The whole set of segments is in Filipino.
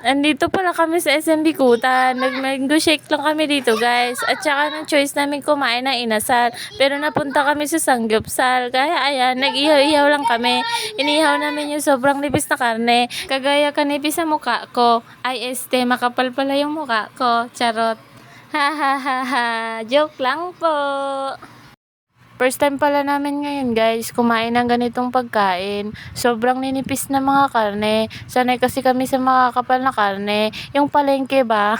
Andito pala kami sa SMB Kuta. Nag-mango shake lang kami dito, guys. At saka ng choice namin kumain ng inasal. Pero napunta kami sa Sanggupsal. Kaya ayan, nag-ihaw-ihaw lang kami. Inihaw namin yung sobrang nipis na karne. Kagaya kanipis sa mukha ko. Ay, makapal pala yung mukha ko. Charot. Ha ha ha ha. Joke lang po. First time pala namin ngayon, guys, kumain ng ganitong pagkain. Sobrang ninipis na mga karne. Sanay kasi kami sa makakapal na karne. Yung palengke ba?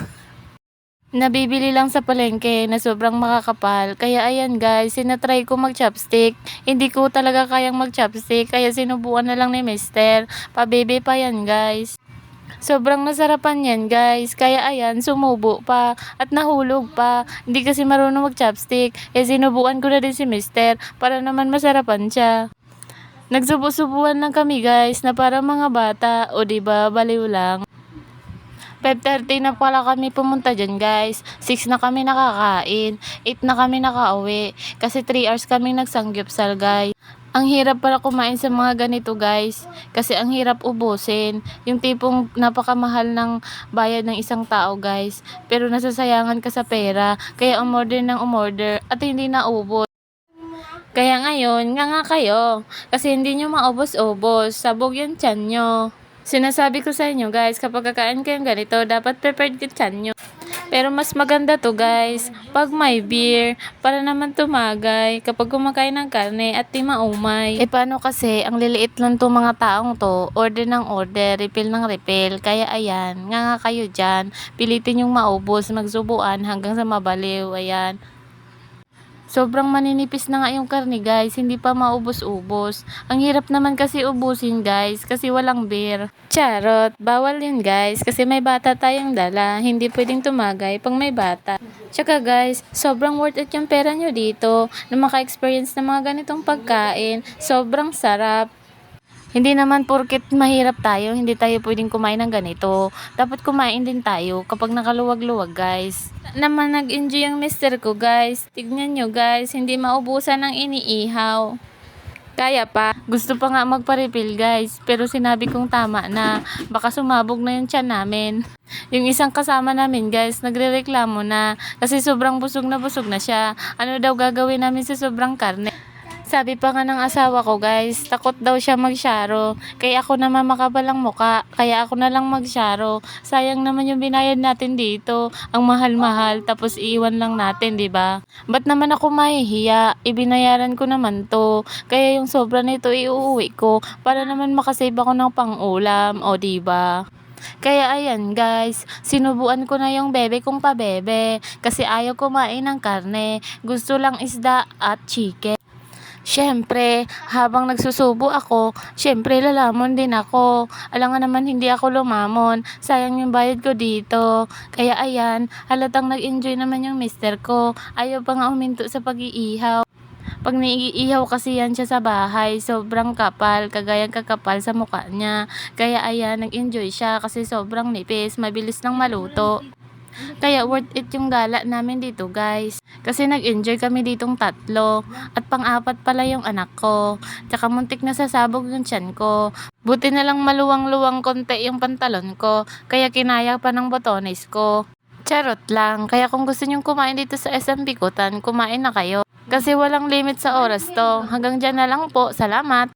Nabibili lang sa palengke na sobrang makakapal. Kaya ayan, guys, sinatry ko mag-chopstick. Hindi ko talaga kayang mag-chopstick. Kaya sinubukan na lang ni Mister. Pabebe pa yan, guys. Sobrang nasarapan yan, guys. Kaya ayan, sumubo pa at nahulog pa. Hindi kasi marunong mag-chopstick. Sinubukan ko na din si Mister para naman masarapan siya. Nagsubo-subuan lang kami, guys, na para mga bata. O diba, baliw lang. 5:30 na pala kami pumunta dyan, guys. 6 na kami nakakain. 8 na kami nakauwi. Kasi 3 hours kami nagsanggupsal, guys. Ang hirap pala kumain sa mga ganito, guys. Kasi ang hirap ubusin. Yung tipong napakamahal ng bayad ng isang tao, guys. Pero nasasayangan ka sa pera. Kaya umorder ng umorder at hindi naubos. Kaya ngayon, nga kayo. Kasi hindi nyo maubos-ubos. Sabog yung tiyan nyo. Sinasabi ko sa inyo, guys, kapag kakain kayong ganito, dapat prepared yung tiyan nyo. Pero mas maganda to, guys, pag may beer, para naman tumagay kapag kumakain ng karne at di maumay. Paano kasi, ang liliit lang to mga taong to, order ng order, refill ng refill. Kaya ayan, nga kayo dyan, pilitin yung maubos, magsubuan hanggang sa mabaliw, ayan. Sobrang maninipis na nga yung karne, guys. Hindi pa maubos-ubos. Ang hirap naman kasi ubusin, guys. Kasi walang beer. Charot. Bawal yun, guys. Kasi may bata tayong dala. Hindi pwedeng tumagay pag may bata. Tsaka, guys, sobrang worth it yung pera nyo dito. Na maka-experience ng mga ganitong pagkain. Sobrang sarap. Hindi naman porket mahirap tayo, hindi tayo pwedeng kumain ng ganito. Dapat kumain din tayo kapag nakaluwag-luwag, guys. Naman nag-enjoy yung mister ko, guys. Tignan nyo, guys, hindi maubusan ng iniihaw. Kaya pa, gusto pa nga magpa-refill, guys. Pero sinabi kong tama na, baka sumabog na yung tiyan namin. Yung isang kasama namin, guys, nagrereklamo na kasi sobrang busog na siya. Ano daw gagawin namin sa sobrang karne? Sabi pa nga ng asawa ko, guys, takot daw siya magsyaro. Kaya ako naman makabalang muka. Kaya ako na lang magsyaro. Sayang naman yung binayad natin dito. Ang mahal-mahal, tapos iiwan lang natin, di ba? Ba't naman ako mahihiya? Ibinayaran ko naman to. Kaya yung sobra nito iuuwi ko para naman makasave ako ng pang-ulam, o di ba? Kaya ayan, guys, sinubuan ko na yung bebe kong pabebe kasi ayaw kumain ng karne. Gusto lang isda at chicken. Siyempre, habang nagsusubo ako, siyempre lalamon din ako. Alam nga naman hindi ako lumamon. Sayang yung bayad ko dito. Kaya ayan, halatang nag-enjoy naman yung mister ko. Ayaw pa nga uminto sa pag-iihaw. Pag naiihaw kasi yan siya sa bahay, sobrang kapal, kagayang kakapal sa mukha niya. Kaya ayan, nag-enjoy siya kasi sobrang nipis, mabilis lang maluto. Kaya worth it yung gala namin dito, guys. Kasi nag-enjoy kami ditong tatlo. At pang-apat pala yung anak ko. Tsaka muntik na sasabog yung tiyan ko. Buti na lang maluwang-luwang konti yung pantalon ko. Kaya kinaya pa ng botones ko. Charot lang. Kaya kung gusto nyong kumain dito sa SM Bikutan, kumain na kayo. Kasi walang limit sa oras to. Hanggang dyan na lang po. Salamat!